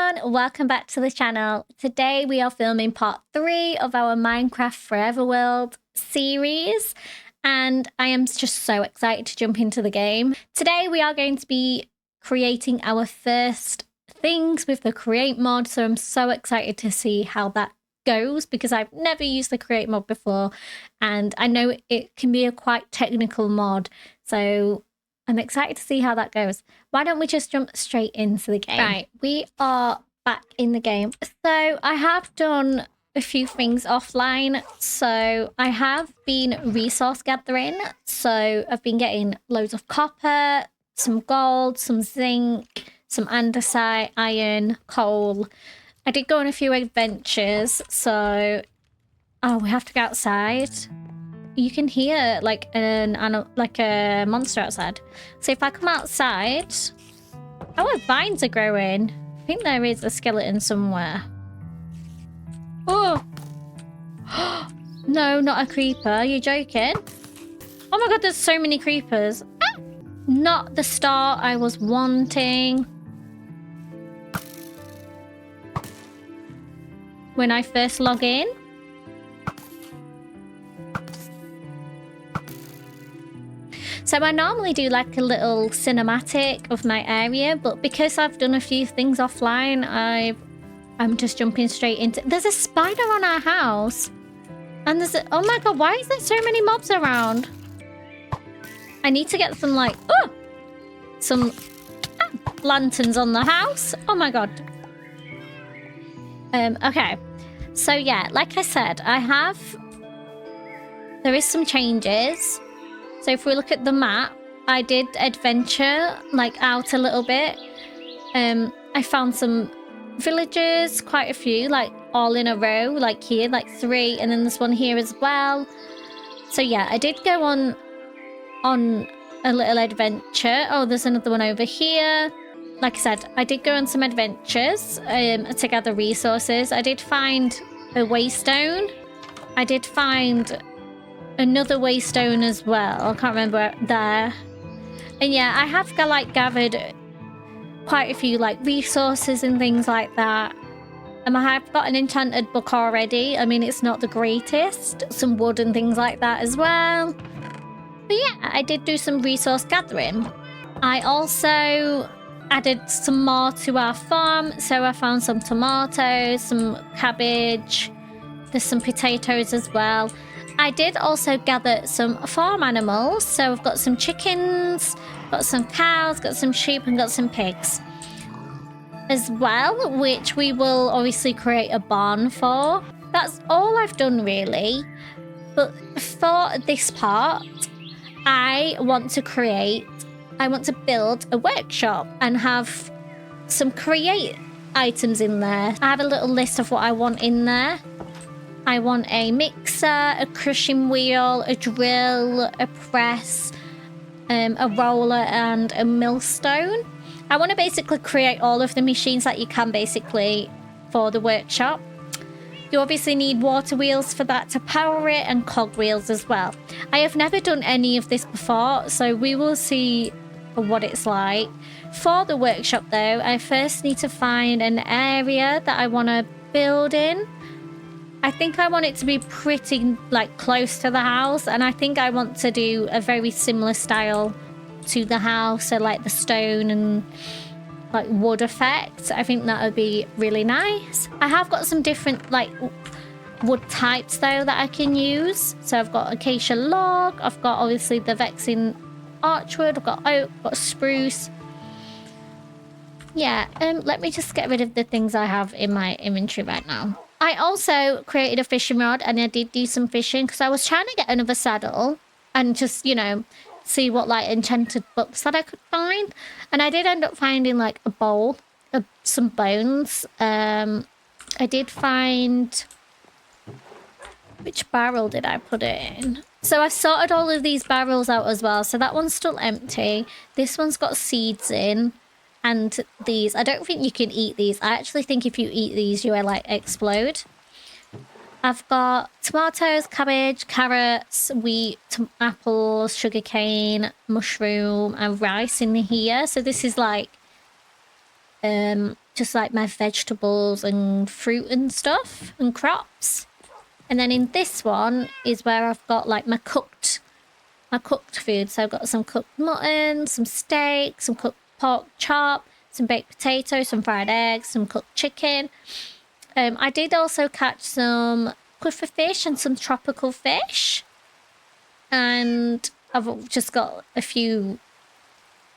everyone, welcome back to the channel. Today we are filming part 3 of our Minecraft Forever World series, and I am just so excited to jump into the game. Today we are going to be creating our first things with the create mod, so I'm so excited to see how that goes because I've never used the create mod before, and I know it can be a quite technical mod, so I'm excited to see how that goes. Why don't we just jump straight into the game? Right, we are back in the game. So I have done a few things offline. So I have been resource gathering. So I've been getting loads of copper, some gold, some zinc, some andesite, iron, coal. I did go on a few adventures. So, oh, we have to go outside. You can hear like a monster outside. So if I come outside, oh, vines are growing. I think there is a skeleton somewhere. Oh, no, not a creeper. You're joking? Oh my god, there's so many creepers. Ah! Not the star I was wanting. When I first log in. So I normally do like a little cinematic of my area, but because I've done a few things offline, I'm just jumping straight into... There's a spider on our house. And there's a... Oh my god, why is there so many mobs around? I need to get some like... Oh! Some lanterns on the house. Oh my god. Okay. So yeah, like I said, there is some changes. So if we look at the map, I did adventure like out a little bit. I found some villages, quite a few, like all in a row, like here, like 3, and then there's one here as well. So yeah, I did go on a little adventure. Oh, there's another one over here. Like I said, I did go on some adventures to gather resources. I did find a waystone. I did find another waystone as well. I can't remember there. And yeah, I have gathered quite a few like resources and things like that. And I have got an enchanted book already. I mean, it's not the greatest. Some wood and things like that as well. But yeah, I did do some resource gathering. I also added some more to our farm. So I found some tomatoes, some cabbage. There's some potatoes as well. I did also gather some farm animals. So I've got some chickens, got some cows, got some sheep, and got some pigs as well, which we will obviously create a barn for. That's all I've done really. But for this part, I want to build a workshop and have some create items in there. I have a little list of what I want in there. I want a mixer, a crushing wheel, a drill, a press, a roller, and a millstone. I want to basically create all of the machines that you can basically for the workshop. You obviously need water wheels for that to power it, and cog wheels as well. I have never done any of this before, so we will see what it's like. For the workshop though, I first need to find an area that I want to build in. I think I want it to be pretty like close to the house, and I think I want to do a very similar style to the house, so like the stone and like wood effect. I think that would be really nice. I have got some different like wood types though that I can use. So I've got acacia log, I've got obviously the vexing archwood, I've got oak, I've got spruce. Yeah, let me just get rid of the things I have in my inventory right now. I also created a fishing rod, and I did do some fishing because I was trying to get another saddle and just, you know, see what like enchanted books that I could find. And I did end up finding like a bowl of some bones. I did find... Which barrel did I put it in? So I've sorted all of these barrels out as well. So that one's still empty. This one's got seeds in. And these, I don't think you can eat these. I actually think if you eat these, you will like explode. I've got tomatoes, cabbage, carrots, wheat, apples, sugarcane, mushroom, and rice in here. So this is like just like my vegetables and fruit and stuff and crops. And then in this one is where I've got like my cooked food. So I've got some cooked mutton, some steak, some cooked pork chop, some baked potatoes, some fried eggs, some cooked chicken. I did also catch some puffer fish and some tropical fish. And I've just got a few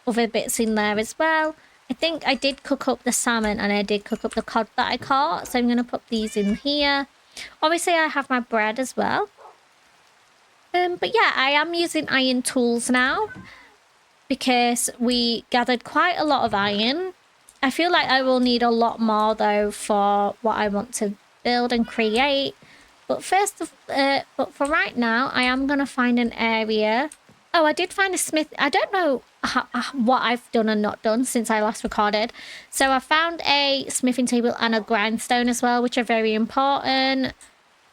other bits in there as well. I think I did cook up the salmon and I did cook up the cod that I caught. So I'm going to put these in here. Obviously, I have my bread as well. But yeah, I am using iron tools now because we gathered quite a lot of iron. I feel like I will need a lot more though for what I want to build and create. But but for right now, I am going to find an area. Oh, I did find a smith. I don't know what I've done and not done since I last recorded. So I found a smithing table and a grindstone as well, which are very important.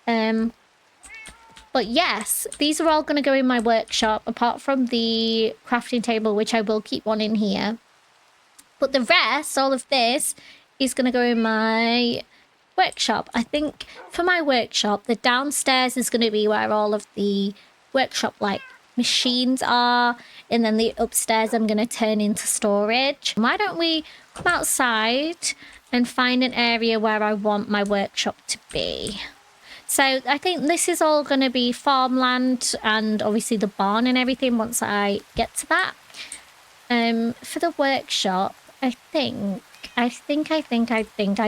But yes, these are all going to go in my workshop, apart from the crafting table, which I will keep one in here. But the rest, all of this, is going to go in my workshop. I think for my workshop, the downstairs is going to be where all of the workshop, like, machines are. And then the upstairs I'm going to turn into storage. Why don't we come outside and find an area where I want my workshop to be? So I think this is all going to be farmland and obviously the barn and everything once I get to that. For the workshop, I think I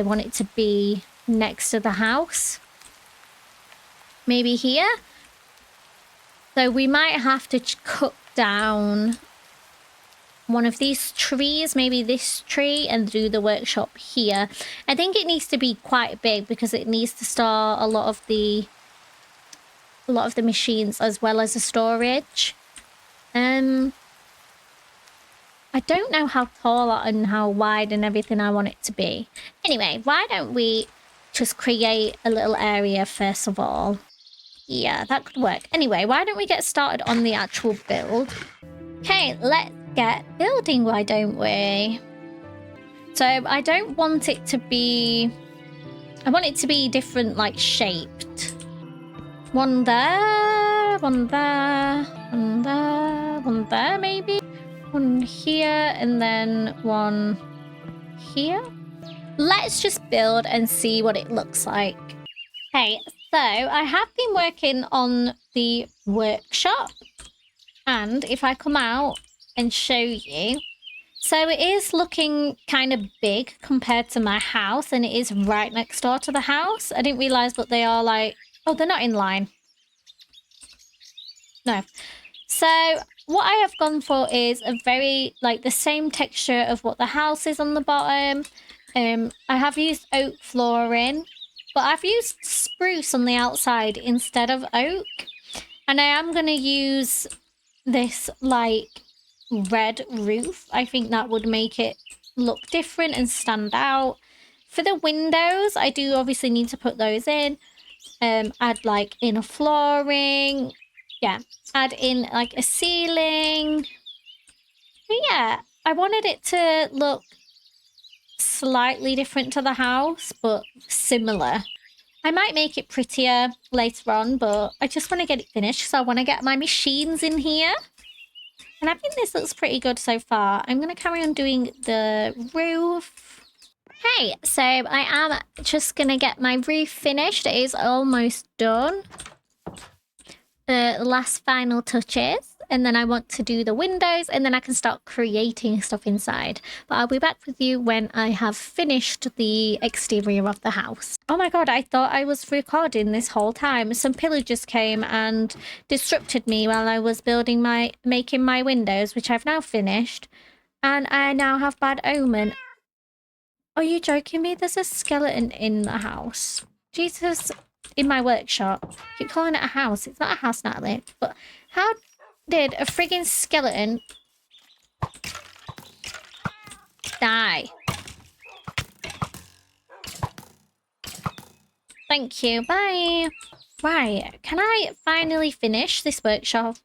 want it to be next to the house. Maybe here. So we might have to cut down one of these trees, maybe this tree, and do the workshop here. I think it needs to be quite big because it needs to store a lot of the machines as well as the storage. I don't know how tall and how wide and everything I want it to be. Anyway, why don't we just create a little area first of all? Yeah, that could work. Anyway, why don't we get started on the actual build? Okay, let's get building, why don't we? So I don't want it to be... I want it to be different, like, shaped. One there, one there, one there, one there, maybe? One here, and then one here. Let's just build and see what it looks like. Okay, so I have been working on the workshop. And if I come out and show you, so it is looking kind of big compared to my house, and it is right next door to the house. I didn't realize, but they are like, oh, they're not in line. No. So what I have gone for is a very, like, the same texture of what the house is on the bottom. I have used oak flooring, but I've used spruce on the outside instead of oak. And I am going to use this, like, red roof. I think that would make it look different and stand out. For the windows, I do obviously need to put those in. Add, like, inner flooring. Yeah, add in, like, a ceiling. But yeah, I wanted it to look slightly different to the house, but similar. I might make it prettier later on, but I just want to get it finished. So I want to get my machines in here. And I think this looks pretty good so far. I'm going to carry on doing the roof. Okay, so I am just going to get my roof finished. It is almost done. The last final touches. And then I want to do the windows, and then I can start creating stuff inside. But I'll be back with you when I have finished the exterior of the house. Oh my god, I thought I was recording this whole time. Some pillagers came and disrupted me while I was making my windows, which I've now finished. And I now have bad omen. Are you joking me? There's a skeleton in the house. Jesus, in my workshop. Keep calling it a house. It's not a house, Natalie. But how did a friggin' skeleton die? Thank you. Bye. Right. Can I finally finish this workshop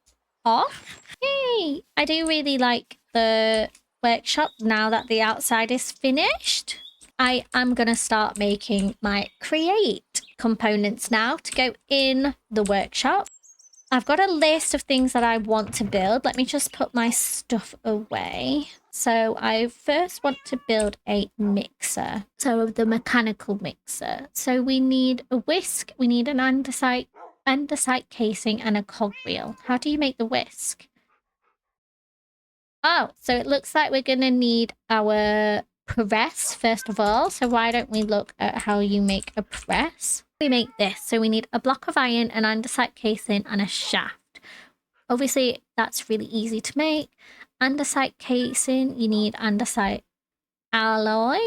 off? Yay. I do really like the workshop now that the outside is finished. I am going to start making my create components now to go in the workshop. I've got a list of things that I want to build. Let me just put my stuff away. So I first want to build a mixer. So the mechanical mixer. So we need a whisk. We need an andesite casing and a cogwheel. How do you make the whisk? Oh, so it looks like we're going to need our press first of all. So why don't we look at how you make a press? We make this. So we need a block of iron, an andesite casing, and a shaft. Obviously, that's really easy to make. Andesite casing, you need andesite alloy.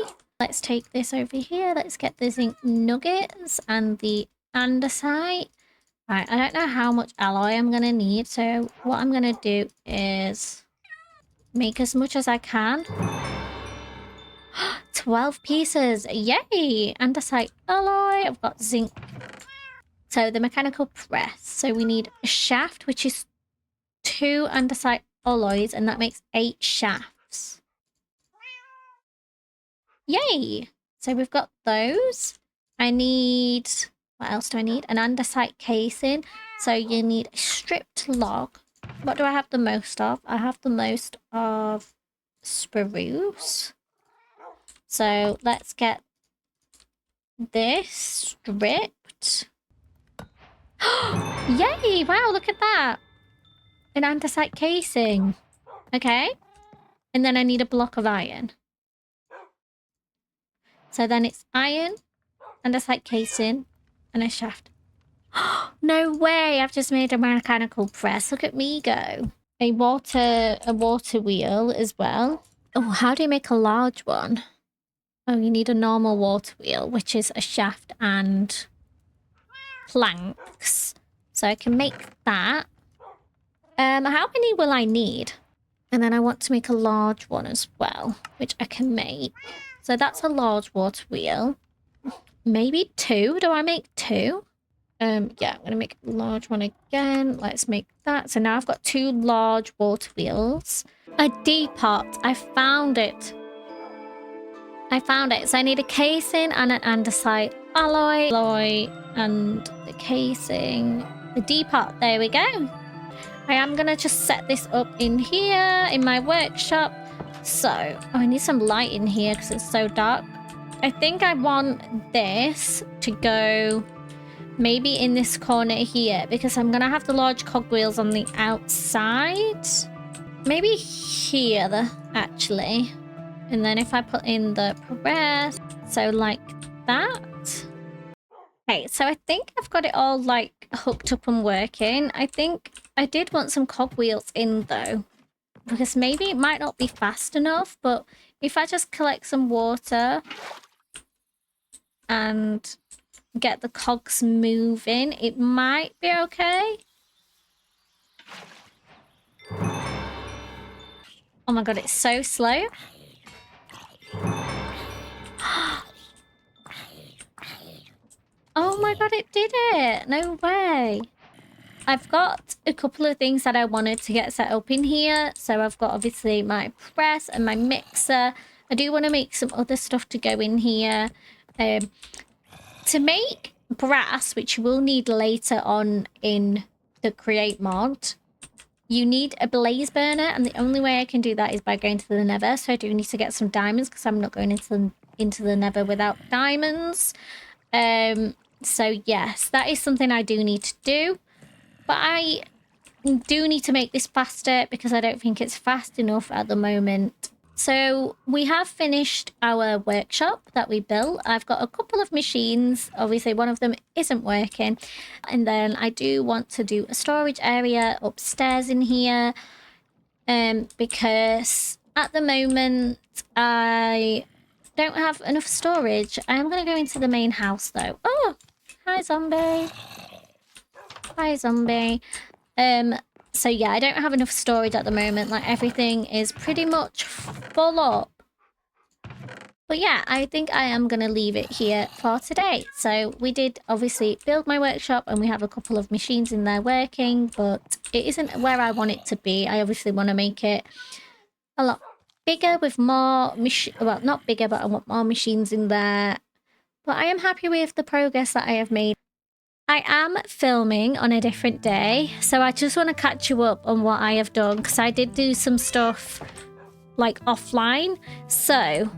Let's take this over here. Let's get the zinc nuggets and the andesite. Right, I don't know how much alloy I'm going to need. So what I'm going to do is make as much as I can. 12 pieces. Yay! Andesite alloy. I've got zinc. So the mechanical press. So we need a shaft, which is 2 andesite alloys, and that makes 8 shafts. Yay! So we've got those. I need... What else do I need? An andesite casing. So you need a stripped log. What do I have the most of? I have the most of spruce. So let's get this stripped. Yay! Wow, look at that. An andesite casing. Okay. And then I need a block of iron. So then it's iron, andesite casing, and a shaft. No way! I've just made a mechanical press. Look at me go. A water wheel as well. Oh, how do you make a large one? Oh, you need a normal water wheel, which is a shaft and planks. So I can make that. How many will I need? And then I want to make a large one as well, which I can make. So that's a large water wheel. Maybe 2. Do I make 2? Yeah, I'm going to make a large one again. Let's make that. So now I've got 2 large water wheels. A D-pot. I found it. I found it. So I need a casing and an andesite alloy and the casing. The D-pot. There we go. I am going to just set this up in here in my workshop. So, oh, I need some light in here because it's so dark. I think I want this to go maybe in this corner here because I'm going to have the large cogwheels on the outside. Maybe here, actually. And then if I put in the press, so like that. Okay, so I think I've got it all like hooked up and working. I think I did want some cogwheels in though, because maybe it might not be fast enough, but if I just collect some water and get the cogs moving, it might be okay. Oh my god, it's so slow. Oh my god, it did it. No way. I've got a couple of things that I wanted to get set up in here. So I've got obviously my press and my mixer. I do want to make some other stuff to go in here. To make brass, which you will need later on in the create mod, you need a blaze burner, and the only way I can do that is by going to the nether. So I do need to get some diamonds because I'm not going into the nether without diamonds. So yes, that is something I do need to do, but I do need to make this faster because I don't think it's fast enough at the moment. So we have finished our workshop that we built. I've got a couple of machines. Obviously, one of them isn't working. And then I do want to do a storage area upstairs in here. Because at the moment, I don't have enough storage. I am going to go into the main house, though. Oh, hi, zombie. Hi, zombie. So yeah, I don't have enough storage at the moment. Like, everything is pretty much full up. But yeah, I think I am going to leave it here for today. So we did obviously build my workshop and we have a couple of machines in there working, but it isn't where I want it to be. I obviously want to make it a lot bigger with more well, not bigger, but I want more machines in there. But I am happy with the progress that I have made. I am filming on a different day, so I just want to catch you up on what I have done, because I did do some stuff like offline. So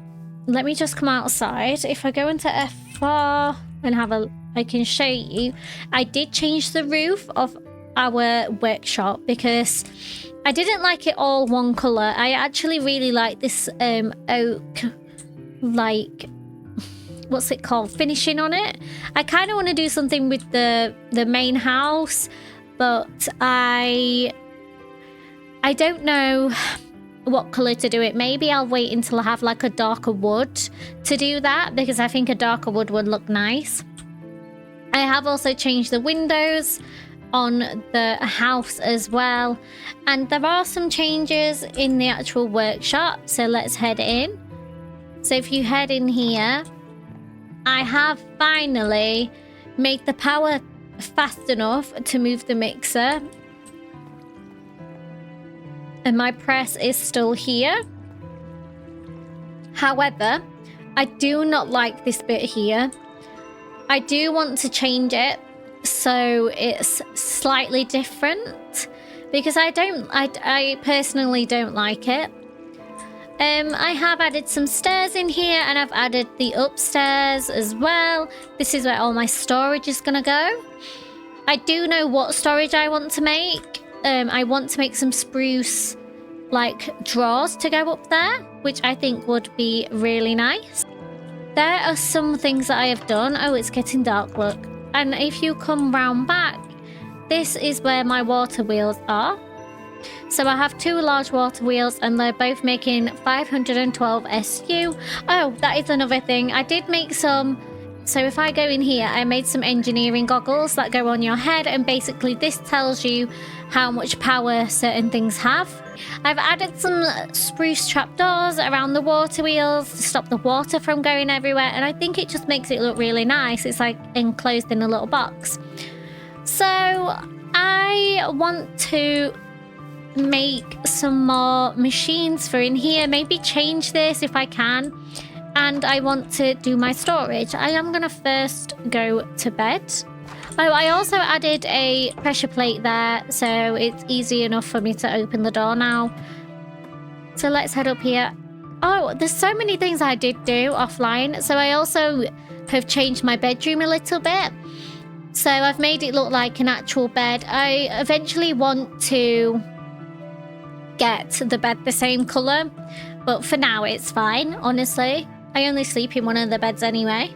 let me just come outside. If I go into F4 and I can show you, I did change the roof of our workshop because I didn't like it all one color. I actually really like this oak, like, what's it called, finishing on it. I kind of want to do something with the main house, but I don't know what color to do it. Maybe I'll wait until I have like a darker wood to do that, because I think a darker wood would look nice. I have also changed the windows on the house as well, and there are some changes in the actual workshop, so let's head in. So if you head in here, I have finally made the power fast enough to move the mixer, and my press is still here. However, I do not like this bit here. I do want to change it so it's slightly different, because I personally don't like it. I have added some stairs in here, and I've added the upstairs as well. This is where all my storage is gonna go. I do know what storage I want to make. I want to make some spruce like drawers to go up there, which I think would be really nice. There are some things that I have done. Oh, it's getting dark, look. And if you come round back, this is where my water wheels are. So I have two large water wheels, and they're both making 512 SU. Oh, that is another thing. I did make some. So if I go in here, I made some engineering goggles that go on your head, and basically this tells you how much power certain things have. I've added some spruce trapdoors around the water wheels to stop the water from going everywhere, and I think it just makes it look really nice. It's like enclosed in a little box. So I want to make some more machines for in here, maybe change this if I can, and I want to do my storage. I am gonna first go to bed. Oh, I also added a pressure plate there, so it's easy enough for me to open the door now. So let's head up here. Oh, there's so many things I did do offline. So I also have changed my bedroom a little bit. So I've made it look like an actual bed. I eventually want to get the bed the same color, but for now it's fine, honestly. I only sleep in one of the beds anyway.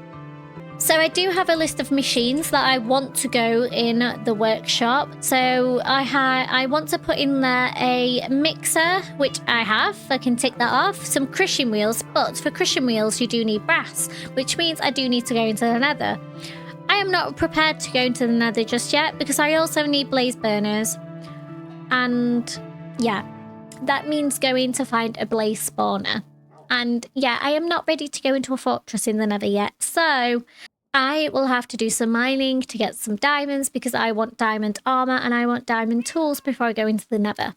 So I do have a list of machines that I want to go in the workshop. So I want to put in there a mixer, which I have. I can take that off. Some crushing wheels, but for crushing wheels you do need brass, which means I do need to go into the nether. I am not prepared to go into the nether just yet, because I also need blaze burners. And yeah, that means going to find a blaze spawner. And yeah, I am not ready to go into a fortress in the nether yet. So I will have to do some mining to get some diamonds, because I want diamond armor and I want diamond tools before I go into the nether.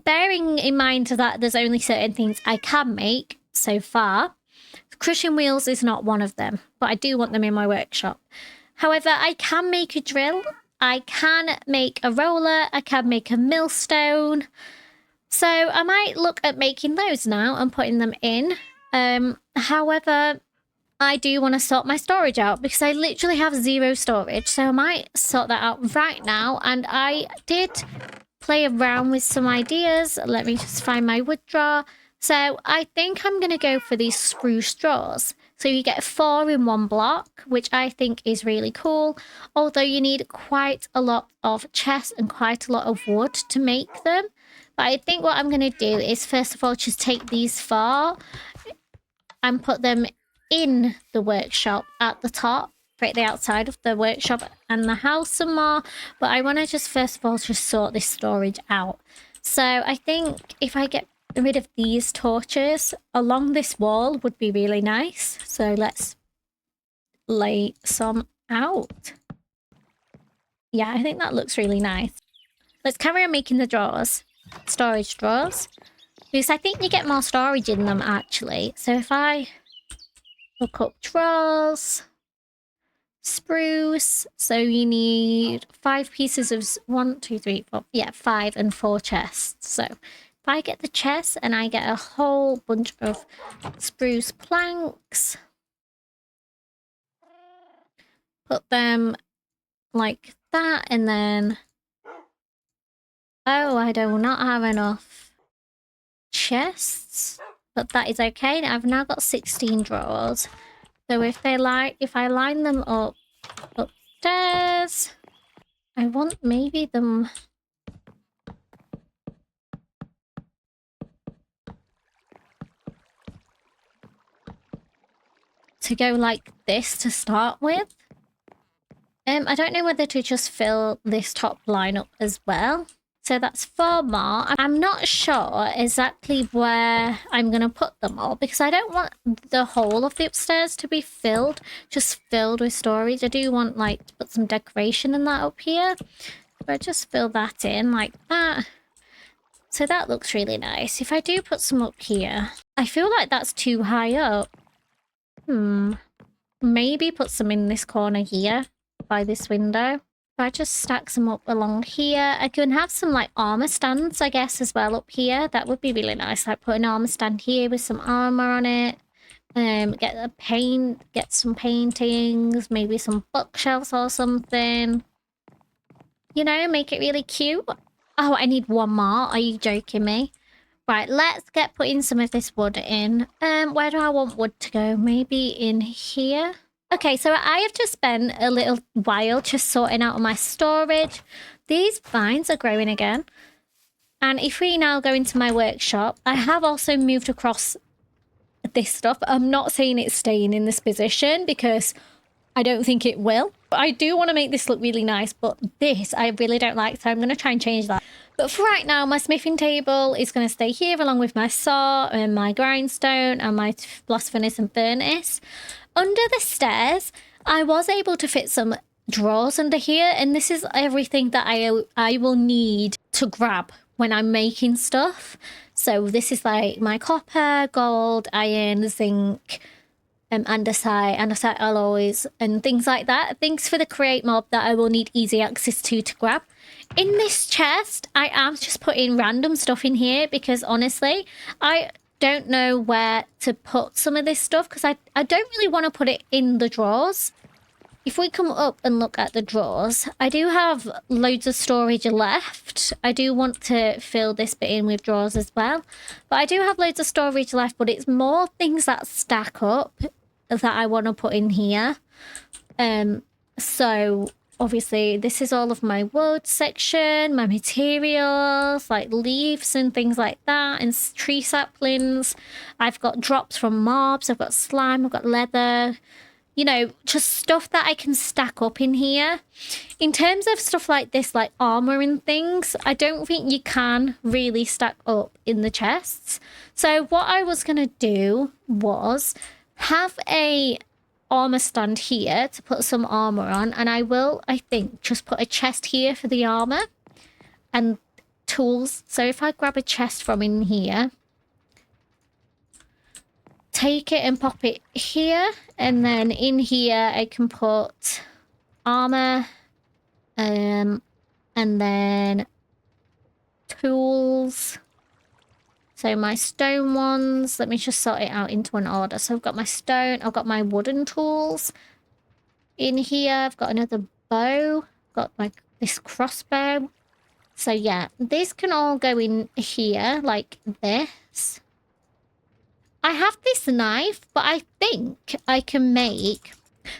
Bearing in mind that there's only certain things I can make so far, crushing wheels is not one of them, but I do want them in my workshop. However, I can make a drill, I can make a roller, I can make a millstone. So I might look at making those now and putting them in. However, I do want to sort my storage out, because I literally have 0 storage. So I might sort that out right now. And I did play around with some ideas. Let me just find my wood drawer. So I think I'm going to go for these spruce drawers. So you get 4 in one block, which I think is really cool. Although you need quite a lot of chests and quite a lot of wood to make them. But I think what I'm going to do is, first of all, just take these 4 and put them in the workshop at the top, right the outside of the workshop and the house some more. But I want to just, first of all, just sort this storage out. So I think if I get rid of these torches along this wall would be really nice. So let's lay some out. Yeah, I think that looks really nice. Let's carry on making the drawers. Storage drawers. Because I think you get more storage in them, actually. So if I look up drawers, spruce, so you need 5 pieces of 1, 2, 3, 4, yeah, 5 and 4 chests. So if I get the chest and I get a whole bunch of spruce planks, put them like that, and then... Oh, I do not have enough chests, but that is okay. I've now got 16 drawers. So if I line them up upstairs, I want maybe them... to go like this to start with. I don't know whether to just fill this top line up as well. So that's 4 more. I'm not sure exactly where I'm going to put them all because I don't want the whole of the upstairs to be filled, just filled with storage. I do want like to put some decoration in that up here. So I just fill that in like that. So that looks really nice. If I do put some up here, I feel like that's too high up. Maybe put some in this corner here by this window. If I just stack some up along here, I can have some like armor stands, I guess, as well up here. That would be really nice. Like put an armor stand here with some armor on it. Get some paintings, maybe some bookshelves or something. You know, make it really cute. Oh, I need 1 more. Are you joking me? Right, let's get putting some of this wood in. Where do I want wood to go? Maybe in here? Okay, so I have just spent a little while just sorting out my storage. These vines are growing again. And if we now go into my workshop, I have also moved across this stuff. I'm not saying it's staying in this position because I don't think it will. I do want to make this look really nice, but this I really don't like, so I'm going to try and change that. But for right now, my smithing table is going to stay here along with my saw and my grindstone and my blast furnace and furnace. Under the stairs, I was able to fit some drawers under here, and this is everything that I will need to grab when I'm making stuff. So this is like my copper, gold, iron, zinc, andesite alloys, and things like that. Things for the create mob that I will need easy access to grab. In this chest, I am just putting random stuff in here because honestly, I don't know where to put some of this stuff because I don't really want to put it in the drawers. If we come up and look at the drawers, I do have loads of storage left. I do want to fill this bit in with drawers as well. But I do have loads of storage left, but it's more things that stack up that I want to put in here. So obviously this is all of my wood section, my materials, like leaves and things like that, and tree saplings. I've got drops from mobs, I've got slime, I've got leather. You know, just stuff that I can stack up in here. In terms of stuff like this, like armor and things, I don't think you can really stack up in the chests. So what I was going to do was have a armor stand here to put some armor on. And I will, I think, just put a chest here for the armor and tools. So if I grab a chest from in here, take it and pop it here, and then in here I can put armor, and then tools. So my stone ones, let me just sort it out into an order. So I've got my stone, I've got my wooden tools in here, I've got another bow, got this crossbow. So yeah, these can all go in here like this. I have this knife, but I think I can make...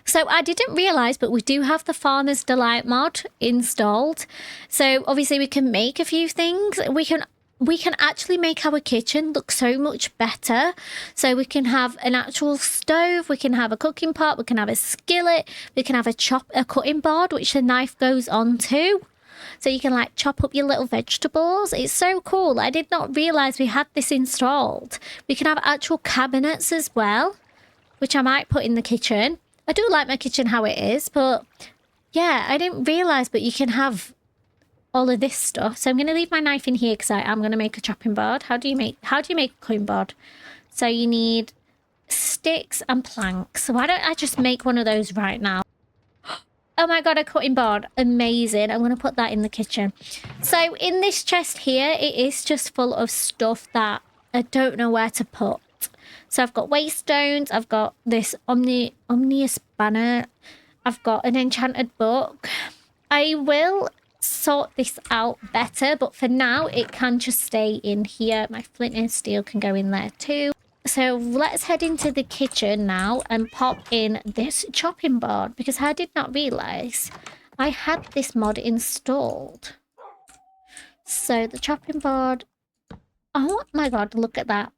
So I didn't realise, but we do have the Farmer's Delight mod installed. So obviously we can make a few things. We can actually make our kitchen look so much better. So we can have an actual stove, we can have a cooking pot, we can have a skillet, we can have a cutting board, which the knife goes onto. So you can like chop up your little vegetables. It's so cool. I did not realise we had this installed. We can have actual cabinets as well, which I might put in the kitchen. I do like my kitchen how it is, but yeah, I didn't realise, but you can have all of this stuff. So I'm going to leave my knife in here because I am going to make a chopping board. How do you make a cutting board? So you need sticks and planks. So why don't I just make one of those right now? Oh my god, a cutting board. Amazing. I'm going to put that in the kitchen. So in this chest here, it is just full of stuff that I don't know where to put. So I've got waystones. I've got this omnious banner. I've got an enchanted book. I will sort this out better, but for now, it can just stay in here. My flint and steel can go in there too. So let's head into the kitchen now and pop in this chopping board because I did not realize I had this mod installed. So the chopping board. Oh my god, look at that.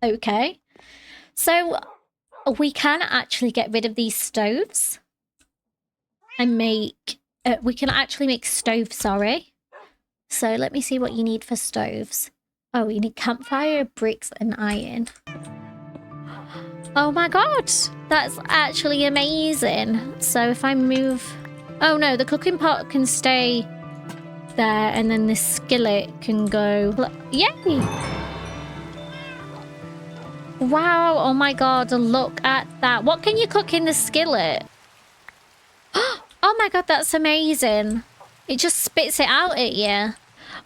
Okay. So we can actually get rid of these stoves and make... we can actually make stoves, sorry. So let me see what you need for stoves. Oh, you need campfire, bricks, and iron. Oh my god! That's actually amazing. So if I move... Oh no, the cooking pot can stay there and then the skillet can go... Yay! Wow, oh my god, look at that. What can you cook in the skillet? Oh my god, that's amazing. It just spits it out at you.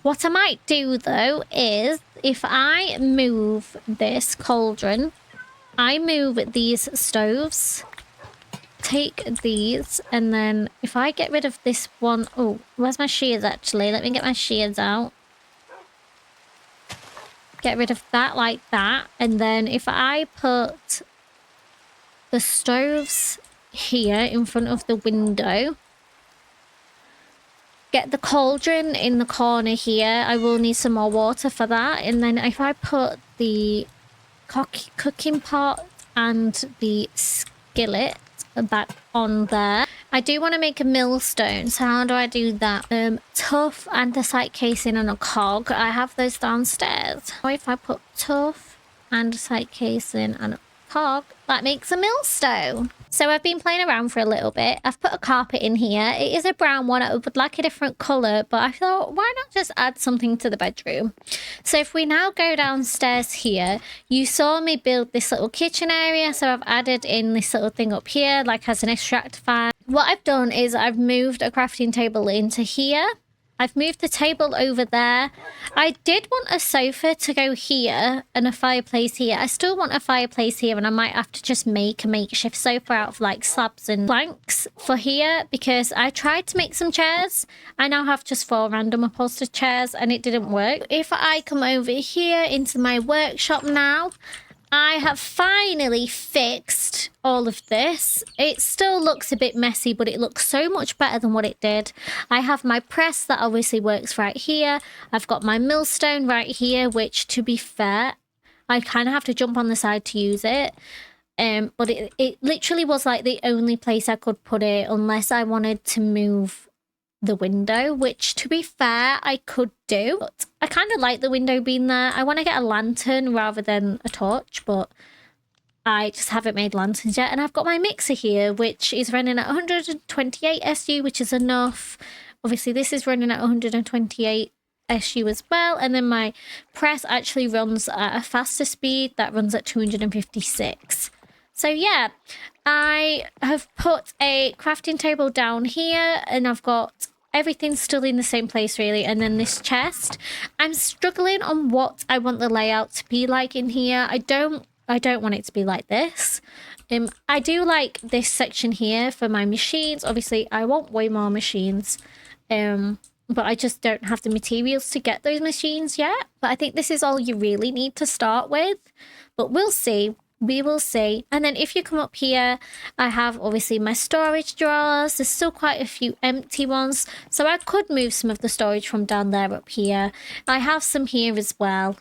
What I might do, though, is if I move this cauldron, I move these stoves, take these, and then if I get rid of this one... Oh, where's my shears, actually? Let me get my shears out. Get rid of that like that. And then if I put the stoves here in front of the window... Get the cauldron in the corner here. I will need some more water for that. And then if I put the cooking pot and the skillet back on there. I do want to make a millstone. So how do I do that? Tough, andesite casing and a cog. I have those downstairs. If I put tough, andesite casing and a cog, that makes a millstone. So I've been playing around for a little bit. I've put a carpet in here. It is a brown one. I would like a different colour, but I thought, why not just add something to the bedroom? So if we now go downstairs here, you saw me build this little kitchen area. So I've added in this little thing up here, like as an extract fan. What I've done is I've moved a crafting table into here. I've moved the table over there. I did want a sofa to go here and a fireplace here. I still want a fireplace here, and I might have to just make a makeshift sofa out of like slabs and planks for here because I tried to make some chairs. I now have just 4 random upholstered chairs and it didn't work. If I come over here into my workshop now, I have finally fixed all of this. It still looks a bit messy, but it looks so much better than what it did. I have my press that obviously works right here. I've got my millstone right here, which to be fair, I kind of have to jump on the side to use it. But it literally was like the only place I could put it unless I wanted to move the window, which to be fair I could do, but I kind of like the window being there. I want to get a lantern rather than a torch, but I just haven't made lanterns yet. And I've got my mixer here, which is running at 128 SU, which is enough. Obviously this is running at 128 SU as well, and then my press actually runs at a faster speed that runs at 256. So yeah, I have put a crafting table down here and I've got everything still in the same place really. And then this chest, I'm struggling on what I want the layout to be like in here. I don't want it to be like this. I do like this section here for my machines. Obviously I want way more machines, but I just don't have the materials to get those machines yet. But I think this is all you really need to start with, but we'll see. We will see. And then if you come up here, I have obviously my storage drawers. There's still quite a few empty ones, so I could move some of the storage from down there up here. I have some here as well,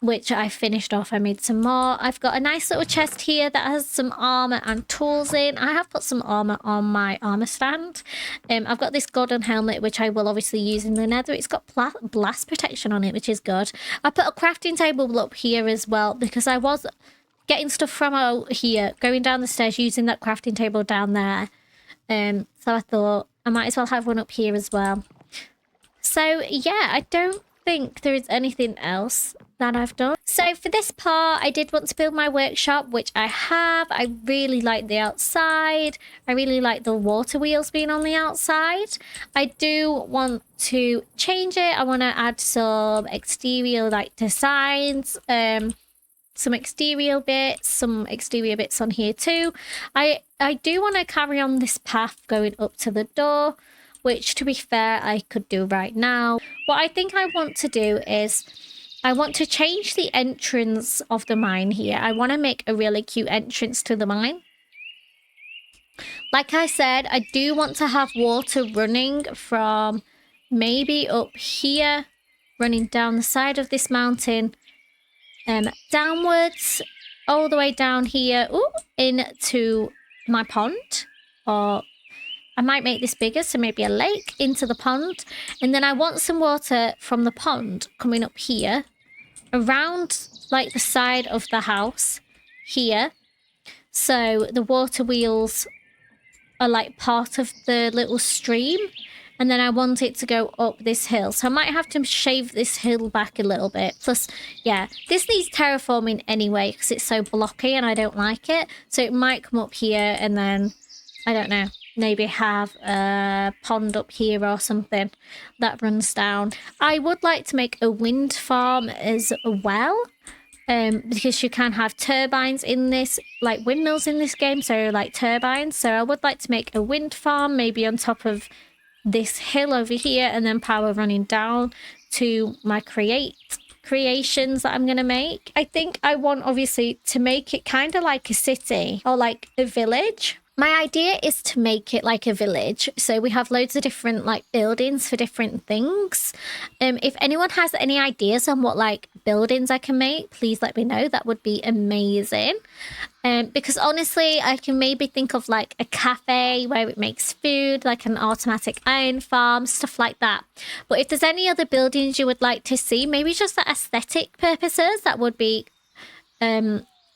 which I finished off. I made some more. I've got a nice little chest here that has some armor and tools in. I have put some armor on my armor stand. I've got this golden helmet, which I will obviously use in the nether. It's got blast protection on it, which is good. I put a crafting table up here as well because I was getting stuff from out here, going down the stairs using that crafting table down there. So I thought I might as well have one up here as well. So yeah, I don't think there is anything else that I've done. So for this part, I did want to build my workshop, which I have. I really like the outside. I really like the water wheels being on the outside. I do want to change it. I want to add some exterior like designs, some exterior bits on here too. I do want to carry on this path going up to the door, which to be fair I could do right now. What I think I want to do is I want to change the entrance of the mine here. I want to make a really cute entrance to the mine. Like I said, I do want to have water running from maybe up here, running down the side of this mountain, downwards, all the way down here, into my pond. Or I might make this bigger, so maybe a lake into the pond. And then I want some water from the pond coming up here, around like the side of the house here. So the water wheels are like part of the little stream. And then I want it to go up this hill. So I might have to shave this hill back a little bit. Plus, yeah, this needs terraforming anyway because it's so blocky and I don't like it. So it might come up here and then, I don't know, maybe have a pond up here or something that runs down. I would like to make a wind farm as well. Because you can have turbines in this, like windmills in this game. So like turbines. So I would like to make a wind farm maybe on top of this hill over here, and then power running down to my creations that I'm going to make. I think I want obviously to make it kind of like a city or like a village. My idea is to make it like a village. So we have loads of different like buildings for different things. If anyone has any ideas on what like buildings I can make, please let me know. That would be amazing. Because honestly, I can maybe think of like a cafe where it makes food, like an automatic iron farm, stuff like that. But if there's any other buildings you would like to see, maybe just for aesthetic purposes, that would be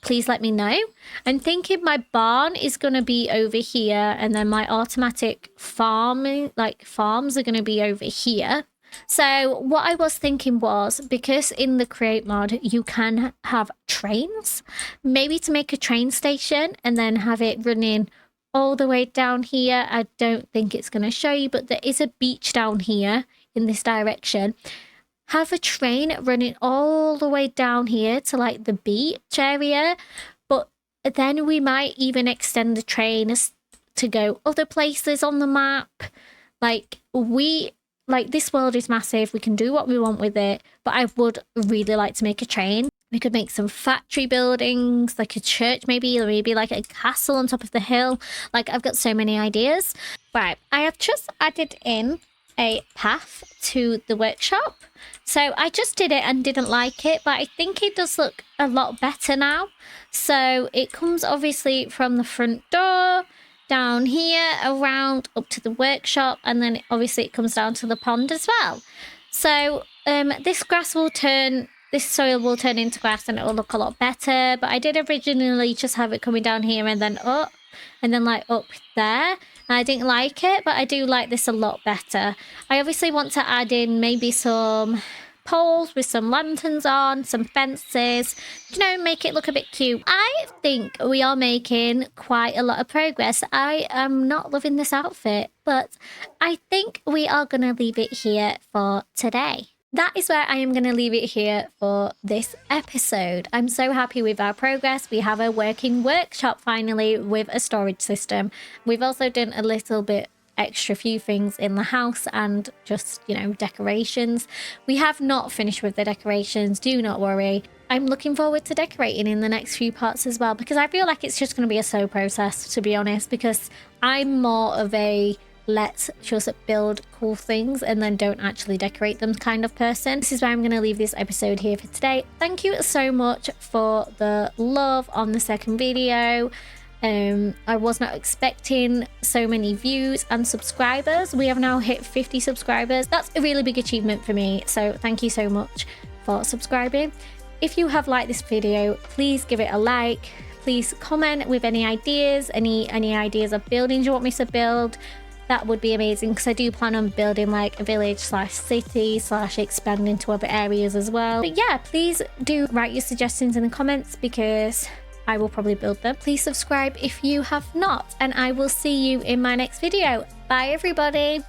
please let me know. I'm thinking my barn is going to be over here, and then my automatic farming, like farms, are going to be over here. So what I was thinking was, because in the create mod you can have trains, maybe to make a train station and then have it running all the way down here. I don't think it's going to show you, but there is a beach down here in this direction. Have a train running all the way down here to like the beach area, but then we might even extend the train to go other places on the map. Like this world is massive, we can do what we want with it, but I would really like to make a train. We could make some factory buildings, like a church maybe, or maybe like a castle on top of the hill. Like I've got so many ideas. Right, I have just added in a path to the workshop. So I just did it and didn't like it, but I think it does look a lot better now. So it comes obviously from the front door, down here, around up to the workshop, and then obviously it comes down to the pond as well. So this soil will turn into grass and it will look a lot better. But I did originally just have it coming down here and then up, and then like up there. And I didn't like it, but I do like this a lot better. I obviously want to add in maybe some poles with some lanterns on, some fences, you know, make it look a bit cute. I think we are making quite a lot of progress. I am not loving this outfit, but I think we are going to leave it here for today. That is where I am going to leave it here for this episode. I'm so happy with our progress. We have a working workshop finally with a storage system. We've also done a little bit extra few things in the house and just, you know, decorations. We have not finished with the decorations, do not worry. I'm looking forward to decorating in the next few parts as well, because I feel like it's just going to be a slow process, to be honest, because I'm more of a let's just build cool things and then don't actually decorate them kind of person. This is where I'm going to leave this episode here for today. Thank you so much for the love on the second video. I was not expecting so many views and subscribers. We have now hit 50 subscribers. That's a really big achievement for me, so thank you so much for subscribing. If you have liked this video, please give it a like. Please comment with any ideas, any ideas of buildings you want me to build. that would be amazing, because I do plan on building like a village slash city slash expanding to other areas as well. But yeah, please do write your suggestions in the comments, because I will probably build them. Please subscribe if you have not, and I will see you in my next video. Bye everybody.